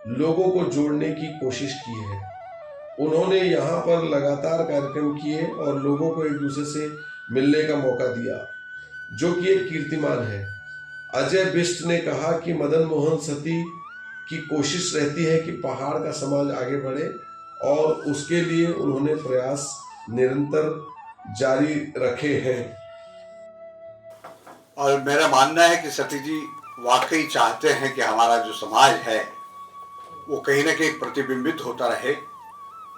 लोगों को जोड़ने की कोशिश की है। उन्होंने यहाँ पर लगातार कार्यक्रम किए और लोगों को एक दूसरे से मिलने का मौका दिया, जो कि एक कीर्तिमान है। अजय बिष्ट ने कहा कि मदन मोहन सती की कोशिश रहती है कि पहाड़ का समाज आगे बढ़े और उसके लिए उन्होंने प्रयास निरंतर जारी रखे हैं। और मेरा मानना है कि सती जी वाकई चाहते हैं कि हमारा जो समाज है वो कहीं ना कहीं प्रतिबिंबित होता रहे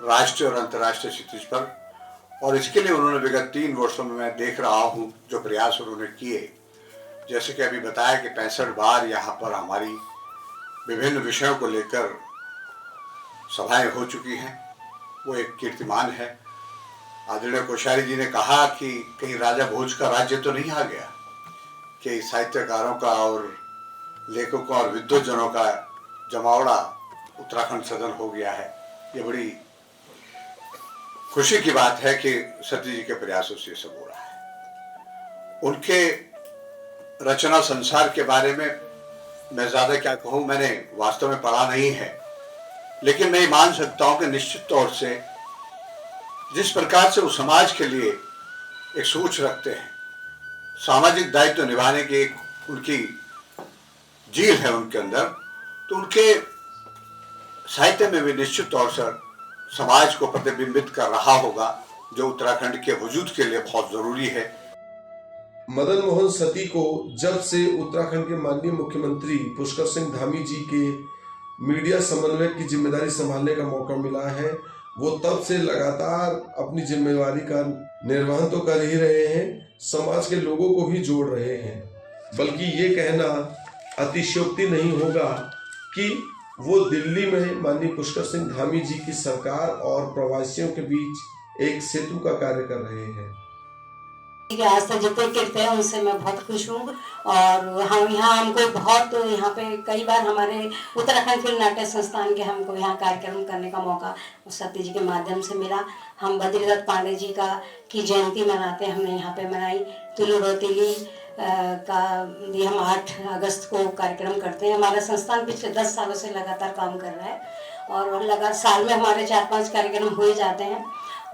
राष्ट्रीय और अंतर्राष्ट्रीय क्षितिज पर, और इसके लिए उन्होंने विगत 3 वर्षों में मैं देख रहा हूँ जो प्रयास उन्होंने किए। जैसे कि अभी बताया कि 65 बार यहाँ पर हमारी विभिन्न विषयों को लेकर सभाएं हो चुकी हैं, वो एक कीर्तिमान है। आदरणीय कोश्यारी जी ने कहा कि कहीं राजा भोज का राज्य तो नहीं आ गया, कि साहित्यकारों का और लेखकों और विद्वज्जनों का जमावड़ा उत्तराखंड सदन हो गया है। ये बड़ी खुशी की बात है कि सती जी के प्रयासों से सब हो रहा है। उनके रचना संसार के बारे में मैं ज्यादा क्या कहूँ, मैंने वास्तव में पढ़ा नहीं है, लेकिन मैं मान सकता हूँ कि निश्चित तौर से जिस प्रकार से वो समाज के लिए एक सोच रखते हैं सामाजिक दायित्व निभाने की एक उनकी जील है उनके अंदर, तो उनके साहित्य में भी निश्चित तौर से समाज को प्रतिबिंबित कर रहा होगा, जो उत्तराखंड के वजूद के लिए बहुत जरूरी है। मदन मोहन सती को जब से उत्तराखंड के माननीय मुख्यमंत्री पुष्कर सिंह धामी जी के मीडिया समन्वयक की जिम्मेदारी संभालने का मौका मिला है, वो तब से लगातार अपनी जिम्मेवारी का निर्वहन तो कर ही रहे हैं, समाज के लोगों को भी जोड़ रहे हैं। बल्कि ये कहना अतिशयोक्ति नहीं होगा कि वो दिल्ली में माननीय पुष्कर सिंह धामी जी की सरकार और प्रवासियों के बीच एक सेतु का कार्य कर रहे हैं। आज तक जितने कीर्त हैं उनसे मैं बहुत खुश हूँ। और हम यहाँ हमको बहुत यहाँ पे कई बार हमारे उत्तराखंड फिल्म नाट्य संस्थान के हमको यहाँ कार्यक्रम करने का मौका सती जी के माध्यम से मिला। हम बद्रीदत्त पांडे जी की जयंती मनाते हैं, हमने यहाँ पे मनाई। तुलु रोतीली का भी हम 8 अगस्त को कार्यक्रम करते हैं। हमारा संस्थान पिछले 10 सालों से लगातार काम कर रहा है और लगातार साल में हमारे 4-5 कार्यक्रम हो ही जाते हैं।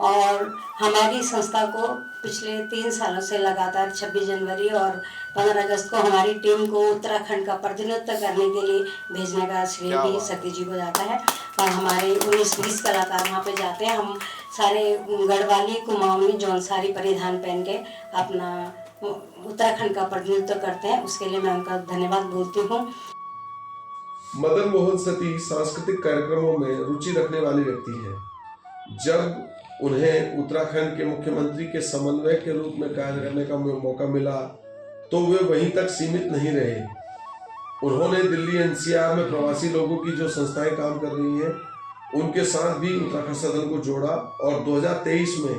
और हमारी संस्था को पिछले 3 सालों से लगातार 26 जनवरी और 15 अगस्त को हमारी टीम को उत्तराखंड का प्रतिनिधित्व करने के लिए भेजने का श्रेय भी सती जी को जाता है। और हमारे 19-20 कलाकार वहाँ पे जाते हैं। हम सारे गढ़वाली, कुमाऊनी, जौनसारी परिधान पहन के अपना उत्तराखंड का प्रतिनिधित्व करते हैं। उसके लिए मैं उनका धन्यवाद बोलती हूँ। मदन मोहन सती सांस्कृतिक कार्यक्रमों में रुचि रखने वाले व्यक्ति हैं। जब उन्हें उत्तराखंड के मुख्यमंत्री के समन्वयक के रूप में कार्य करने का मौका मिला तो वे वहीं तक सीमित नहीं रहे। उन्होंने दिल्ली एनसीआर में प्रवासी लोगों की जो संस्थाएं काम कर रही हैं उनके साथ भी उत्तराखंड सदन को जोड़ा। और 2023 में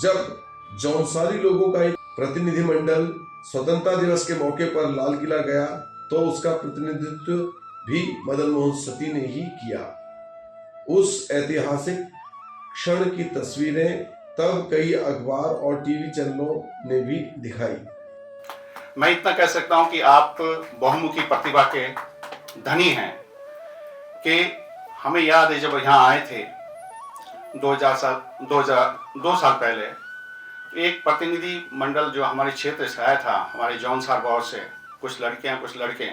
जब जौनसारी लोगों का एक प्रतिनिधिमंडल स्वतंत्रता दिवस के मौके पर लाल किला गया तो उसका प्रतिनिधित्व भी मदन मोहन सती ने ही किया। उस ऐतिहासिक क्षण की तस्वीरें तब कई अखबार और टीवी चैनलों ने भी दिखाई। मैं इतना कह सकता हूं कि आप बहुमुखी प्रतिभा के धनी हैं कि हमें याद है जब यहाँ आए थे 2 साल पहले, एक प्रतिनिधि मंडल जो हमारे क्षेत्र से आया था, हमारे जौनसार गांव से, कुछ लड़कियां कुछ लड़के,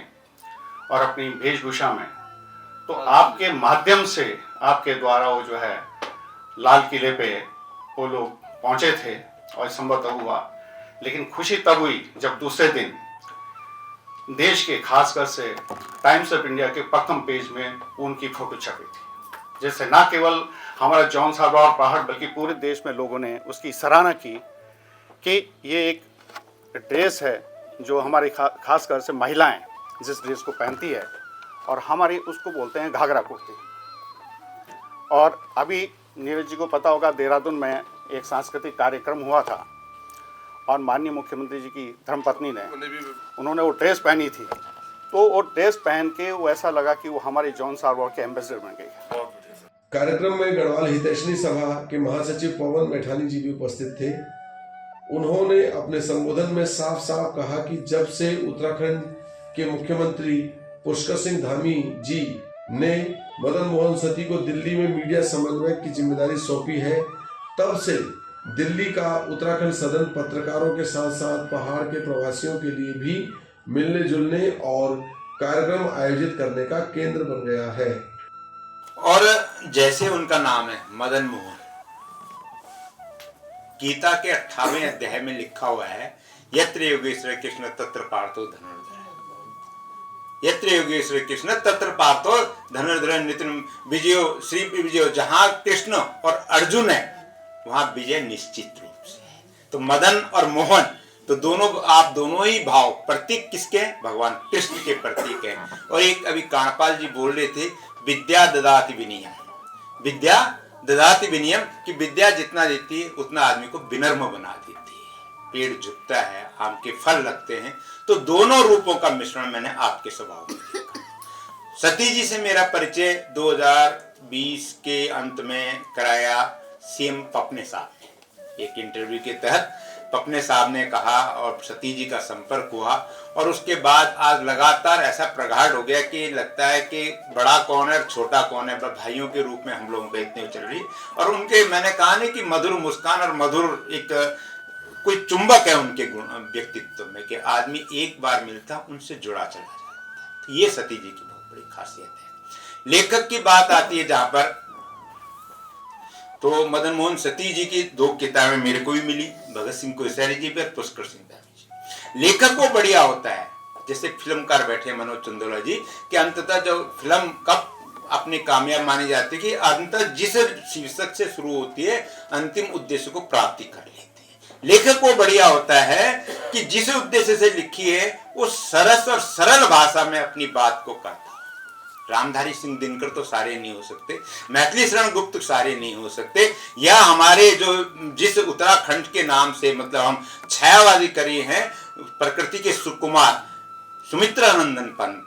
और अपनी वेशभूषा में, तो आपके माध्यम से, आपके द्वारा वो जो है लाल किले पे वो लोग पहुंचे थे और संभवतः हुआ। लेकिन खुशी तब हुई जब दूसरे दिन देश के, खासकर से टाइम्स ऑफ इंडिया के प्रथम पेज में उनकी फोटो छपी थी, जिससे न केवल हमारा जौनसार और पहाड़ बल्कि पूरे देश में लोगों ने उसकी सराहना की कि ये एक ड्रेस है जो हमारी खासकर से महिलाएं जिस ड्रेस को पहनती है, और हमारी उसको बोलते हैं घाघरा कुर्ती। और अभी नीरज जी को पता होगा, देहरादून में एक सांस्कृतिक कार्यक्रम हुआ था और माननीय मुख्यमंत्री जी की धर्मपत्नी ने, उन्होंने वो ड्रेस पहनी थी, तो वो ड्रेस पहन के वो ऐसा लगा कि वो हमारे जौनसार के एम्बेसडर बन गई। कार्यक्रम में गढ़वाल हितैषणी सभा के महासचिव पवन मैठानी जी भी उपस्थित थे। उन्होंने अपने संबोधन में साफ साफ कहा कि जब से उत्तराखंड के मुख्यमंत्री पुष्कर सिंह धामी जी ने मदन मोहन सती को दिल्ली में मीडिया समन्वयक की जिम्मेदारी सौंपी है, तब से दिल्ली का उत्तराखंड सदन पत्रकारों के साथ साथ पहाड़ के प्रवासियों के लिए भी मिलने जुलने और कार्यक्रम आयोजित करने का केंद्र बन गया है। और जैसे उनका नाम है मदन मोहन, गीता के 28वें अध्याय में लिखा हुआ है, यत्र योगेश्वर कृष्ण तत्र पार्थो धनुर्धर, यत्र योगेश्वर कृष्ण तत्र पार्थो धनुर्धर नितिन विजयो श्री विजयो। जहां कृष्ण और अर्जुन है वहां विजय निश्चित रूप से है। तो मदन और मोहन तो दोनों, आप दोनों ही भाव प्रतीक किसके हैं? भगवान कृष्ण के प्रतीक हैं। और एक अभी कानपाल जी बोल रहे थे, विद्या ददाति विनयम, विद्या ददाति विनयम, कि विद्या जितना देती है उतना आदमी को विनम्र बना देती है। पेड़ झुकता है, आम के फल लगते हैं, तो दोनों रूपों का मिश्रण मैंने आपके स्वभाव में देखा। सती जी से मेरा परिचय 2020 के अंत में कराया सीएम पपने साहब ने। एक इंटरव्यू के तहत पपने साहब ने कहा और सती जी का संपर्क हुआ, और उसके बाद आज लगातार ऐसा प्रगाढ़ हो गया कि लगता है कि बड़ा कौन है और छोटा कौन है, भाइयों के रूप में हम लोगों को इतने चल रही। और उनके, मैंने कहा नहीं कि मधुर मुस्कान और मधुर एक कोई चुंबक है उनके गुण व्यक्तित्व में कि आदमी एक बार मिलता उनसे जुड़ा चला जाता। तो ये सती जी की बहुत बड़ी खासियत है। लेखक की बात आती है जहां पर, तो मदन मोहन सती जी की 2 किताबें मेरे को भी मिली, भगत सिंह कोश्यारी जी पर पुष्कर सिंह धामी जी। लेखक को बढ़िया होता है, जैसे फिल्मकार बैठे मनोज चंदोला जी, कि अंततः जो फिल्म कब अपनी कामयाब मानी जाती है कि अंततः जिस शीर्षक से शुरू होती है अंतिम उद्देश्य को प्राप्ति कर लेती है। लेखक को बढ़िया होता है कि जिस उद्देश्य से लिखी है वो सरस और सरल भाषा में अपनी बात को कहता है। रामधारी सिंह दिनकर तो सारे नहीं हो सकते, मैथिली शरण गुप्त सारे नहीं हो सकते, या हमारे जो जिस उत्तराखंड के नाम से मतलब हम छायावादी करी हैं प्रकृति के सुकुमार सुमित्रानंदन पंत,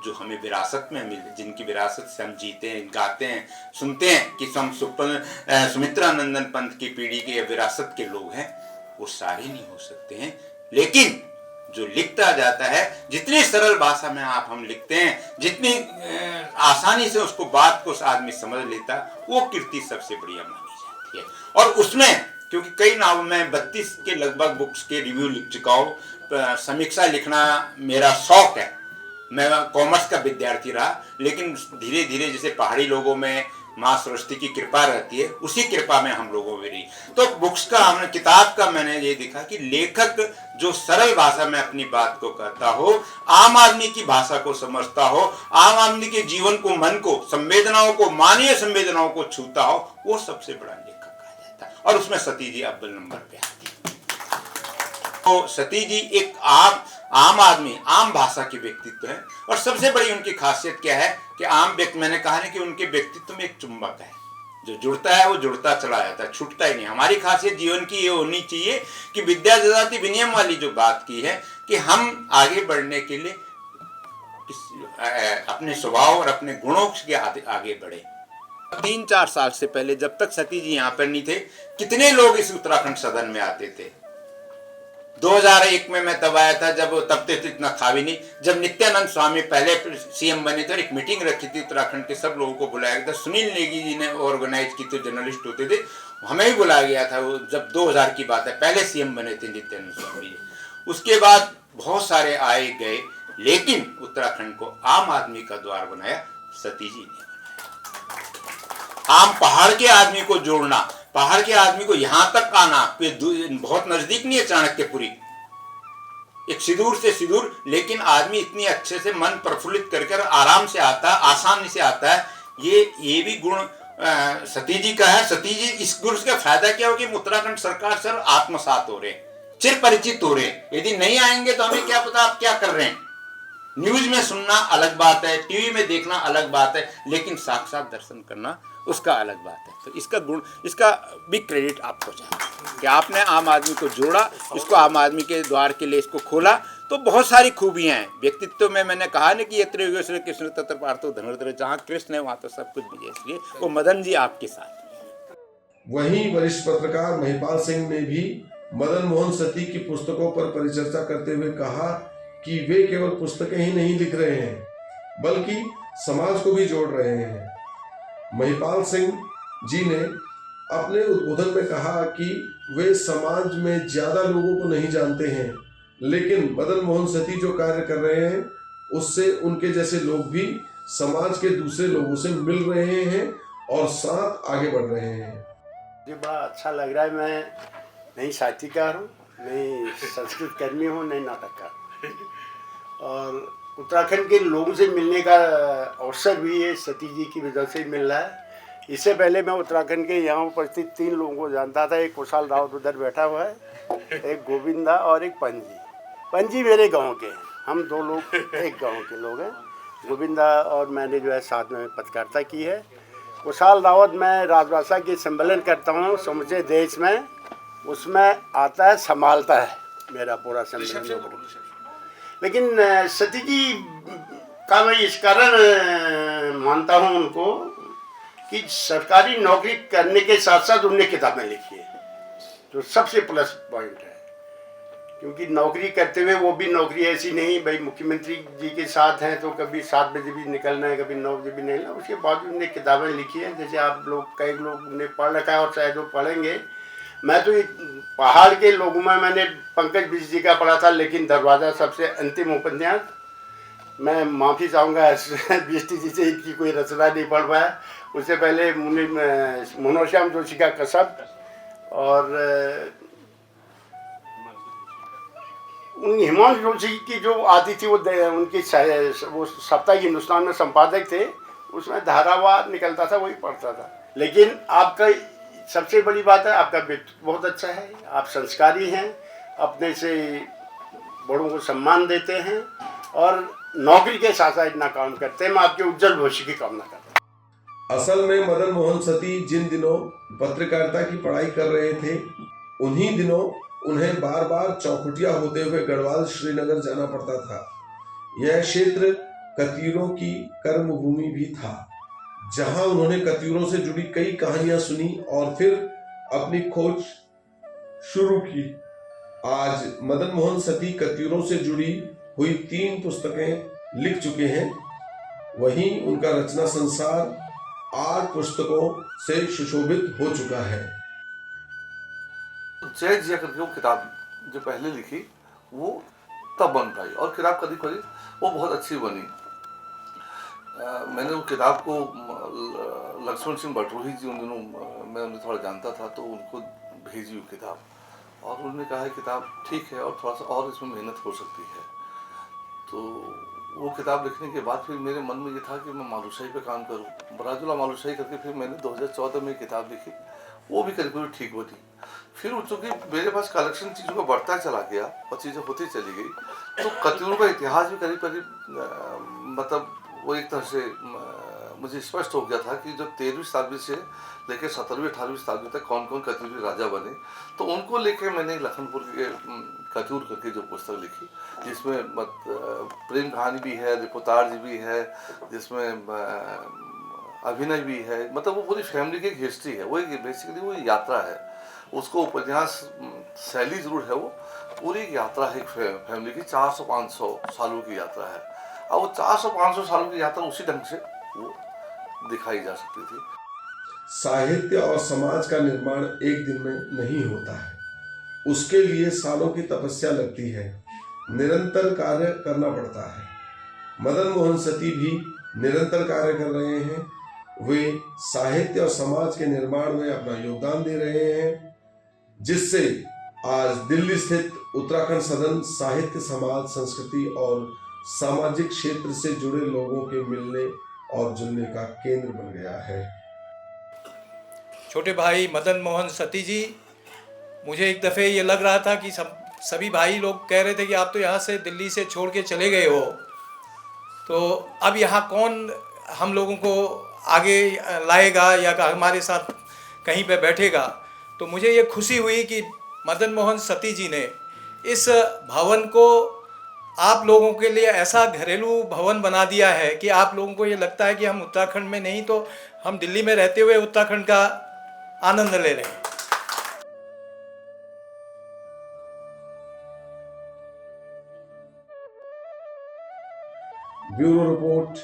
जो हमें विरासत में मिले, जिनकी विरासत से हम जीते हैं, गाते हैं, सुनते हैं कि हम सुमित्रानंदन पंत की पीढ़ी के विरासत के लोग हैं, वो सारे नहीं हो सकते हैं। लेकिन जो लिखता जाता है, जितनी सरल भाषा में आप हम लिखते हैं, जितनी आसानी से उसको बात को आदमी समझ लेता, वो कीर्ति सबसे बढ़िया मानी जाती है। और उसमें क्योंकि कई नावों में 32 के लगभग बुक्स के रिव्यू लिख चुका हूँ, समीक्षा लिखना मेरा शौक है। मैं कॉमर्स का विद्यार्थी रहा, लेकिन धीरे धीरे जैसे पहाड़ी लोगों में माँ सरस्वती की कृपा रहती है, उसी कृपा में हम लोगों में रही। तो बुक्स का हमने किताब का मैंने ये देखा कि लेखक जो सरल भाषा में अपनी बात को कहता हो, आम आदमी की भाषा को समझता हो, आम आदमी के जीवन को, मन को, संवेदनाओं को, मानवीय संवेदनाओं को छूता हो, वो सबसे बड़ा लेखक कहा जाता है। और उसमें सती जी अव्वल नंबर पे आती है। तो सती जी एक आम आदमी, आम भाषा के व्यक्तित्व है। और सबसे बड़ी उनकी खासियत क्या है कि आम व्यक्ति, मैंने कहा ना कि उनके व्यक्तित्व में एक चुंबक है, जो जुड़ता है वो जुड़ता चला जाता है, छूटता ही नहीं। हमारी खासियत जीवन की ये होनी चाहिए कि विद्या ददाति विनियम वाली जो बात की है कि हम आगे बढ़ने के लिए अपने स्वभाव और अपने गुणों के आगे बढ़े। 3-4 साल से पहले जब तक सती जी यहाँ पर नहीं थे, कितने लोग इस उत्तराखंड सदन में आते थे। 2001 में मैं तब आया था, तब तो इतना था भी नहीं। जब नित्यानंद स्वामी पहले सीएम बने थे, एक मीटिंग रखी थी, उत्तराखंड के सब लोगों को बुलाया गया था। सुनील नेगी जी ने ऑर्गेनाइज की, तो जर्नलिस्ट होते थे, हमें भी बुलाया गया था। वो जब 2000 की बात है, पहले सीएम बने थे नित्यानंद स्वामी जी। उसके बाद बहुत सारे आए गए, लेकिन उत्तराखंड को आम आदमी का द्वार बनाया सती जी ने। आम पहाड़ के आदमी को जोड़ना, पहाड़ के आदमी को यहां तक आना, बहुत नजदीक नहीं है चाणक्यपुरी, एक सिदूर से सिदूर, लेकिन आदमी इतनी अच्छे से मन प्रफुल्लित कर आराम से आता है, आसानी से आता है। ये भी गुण सती जी का है। सती जी, इस गुण का फायदा क्या हो कि उत्तराखंड सरकार सर आत्मसात हो रहे, चिर परिचित हो रहे। यदि नहीं आएंगे तो हमें क्या पता आप क्या कर रहे हैं। न्यूज में सुनना अलग बात है, टीवी में देखना अलग बात है, लेकिन साक्षात दर्शन करना उसका अलग बात है। तो इसका गुण, इसका भी क्रेडिट आपको चाहिए कि आपने आम आदमी को जोड़ा, इसको आम आदमी के द्वार के लिए इसको खोला। तो बहुत सारी खूबियां हैं व्यक्तित्व में। मैंने कहा ना कि यत्र योगेश्वर कृष्ण तत्र पार्थो धनुर्धर, जहाँ कृष्ण है वहाँ तो सब कुछ भी है। इसलिए वो मदन जी आपके साथ। वहीं वरिष्ठ पत्रकार महिपाल सिंह ने भी मदन मोहन सती की पुस्तकों पर परिचर्चा करते हुए कहा कि वे केवल पुस्तकें ही नहीं लिख रहे हैं, बल्कि समाज को भी जोड़ रहे हैं। महिपाल सिंह जी ने अपने उद्बोधन में कहा कि वे समाज में ज्यादा लोगों को नहीं जानते हैं, लेकिन मदन मोहन सती जो कार्य कर रहे हैं उससे उनके जैसे लोग भी समाज के दूसरे लोगों से मिल रहे हैं और साथ आगे बढ़ रहे हैं। मुझे बड़ा अच्छा लग रहा है। मैं नहीं साहित्यकार हूँ, नहीं संस्कृत कर्मी हूँ, नहीं नाटककार, और उत्तराखंड के लोगों से मिलने का अवसर भी ये सती जी की वजह से मिल रहा है। इससे पहले मैं उत्तराखंड के यहाँ उपस्थित 3 लोगों को जानता था। एक कुशाल रावत उधर बैठा हुआ है, एक गोविंदा और एक पंजी। पंजी मेरे गांव के हैं, हम 2 लोग एक गांव के लोग हैं। गोविंदा और मैंने जो है साथ में पत्रकारिता की है। कुशाल रावत मैं राजभाषा की सम्मेलन करता हूँ समूचे देश में, उसमें आता है, संभालता है मेरा पूरा सम्मेलन। लेकिन सती जी का मैं इस कारण मानता हूँ उनको कि सरकारी नौकरी करने के साथ साथ उन्होंने किताबें लिखी है, जो सबसे प्लस पॉइंट है। क्योंकि नौकरी करते हुए वो भी नौकरी ऐसी नहीं भाई मुख्यमंत्री जी के साथ हैं तो कभी 7 बजे भी निकलना है, कभी 9 बजे भी निकलना। उसके बाद उन्होंने किताबें लिखी हैं, जैसे आप लोग कई लोग ने पढ़ रखा है और शायद वो पढ़ेंगे। मैं तो पहाड़ के लोगों में मैंने पंकज बिष्ट जी का पढ़ा था, लेकिन दरवाज़ा सबसे अंतिम उपन्यास। मैं माफ़ी चाहूँगा बिष्ट जी से कि कोई रचना नहीं पढ़ पाया। उससे पहले मनोश्याम जोशी का कसब और हिमांशु जोशी की जो आती थी वो उनकी वो सप्ताह हिंदुस्तान में संपादक थे, उसमें धारावार निकलता था, वही पढ़ता था। लेकिन आपका सबसे बड़ी बात है, आपका व्यक्तित्व बहुत अच्छा है, आप संस्कारी हैं, अपने से बड़ों को सम्मान देते हैं और नौकरी के साथ साथ इतना काम करते हैं। मैं आपके उज्जवल भविष्य की कामना करता हूँ। असल में मदन मोहन सती जिन दिनों पत्रकारिता की पढ़ाई कर रहे थे, उन्हीं दिनों उन्हें बार बार चौखुटिया होते हुए गढ़वाल श्रीनगर जाना पड़ता था। यह क्षेत्र कतीरों की कर्मभूमि भी था, जहां उन्होंने कतीरों से जुड़ी कई कहानियां सुनी और फिर अपनी खोज शुरू की। आज मदन मोहन सती कतीरों से जुड़ी हुई 3 पुस्तकें लिख चुके हैं। वहीं उनका रचना संसार 8 पुस्तकों से सुशोभित हो चुका है। जय जिया करके वो किताब जो पहले लिखी वो तब बन पाई और किताब करीब करीब वो बहुत अच्छी बनी। मैंने वो किताब को लक्ष्मण सिंह बटोही जी, उन दिनों मैं उन्हें थोड़ा जानता था, तो उनको भेजी वो किताब और उन्होंने कहा किताब ठीक है और थोड़ा सा और इसमें मेहनत हो सकती है। तो वो किताब लिखने के बाद फिर मेरे मन में ये था कि मैं मालूशाही पे काम करूँ। बराजुला मालूशाही करके फिर मैंने 2014 में किताब लिखी, वो भी करीब करीब ठीक बनी। फिर चूँकि मेरे पास कलेक्शन चीज़ों का बढ़ता चला गया और चीज़ें होती चली गई, तो कतीरों का इतिहास भी करीब करीब मतलब वो एक तरह से मुझे स्पष्ट हो गया था कि जो 13वीं शताब्दी से लेकर 17वीं 18वीं शताब्दी तक कौन कौन कतीरी राजा बने। तो उनको लेकर मैंने लखनपुर के कतीर करके जो पुस्तक लिखी, जिसमें प्रेम कहानी भी है, रिपोर्टाज भी है, जिसमें अभिनय भी है, मतलब वो पूरी फैमिली की एक हिस्ट्री है। वो एक बेसिकली वो यात्रा है, उसको उपन्यास शैली जरूर है, वो पूरी एक यात्रा है एक फैमिली की, 400-500 सालों की यात्रा है। और वो 400-500 सालों की यात्रा उसी ढंग से वो दिखाई जा सकती थी। साहित्य और समाज का निर्माण एक दिन में नहीं होता है, उसके लिए सालों की तपस्या लगती है, निरंतर कार्य करना पड़ता है। मदन मोहन सती भी निरंतर कार्य कर रहे हैं। वे साहित्य और समाज के निर्माण में अपना योगदान दे रहे हैं, जिससे आज दिल्ली स्थित उत्तराखंड सदन साहित्य, समाज, संस्कृति और सामाजिक क्षेत्र से जुड़े लोगों के मिलने और जुलने का केंद्र बन गया है। छोटे भाई मदन मोहन सती जी, मुझे एक दफ़े ये लग रहा था कि सभी भाई लोग कह रहे थे कि आप तो यहाँ से दिल्ली से छोड़ के चले गए हो, तो अब यहाँ कौन हम लोगों को आगे लाएगा या हमारे साथ कहीं पे बैठेगा। तो मुझे ये खुशी हुई कि मदन मोहन सती जी ने इस भवन को आप लोगों के लिए ऐसा घरेलू भवन बना दिया है कि आप लोगों को ये लगता है कि हम उत्तराखंड में नहीं तो हम दिल्ली में रहते हुए उत्तराखंड का आनंद ले रहे हैं। Bureau report,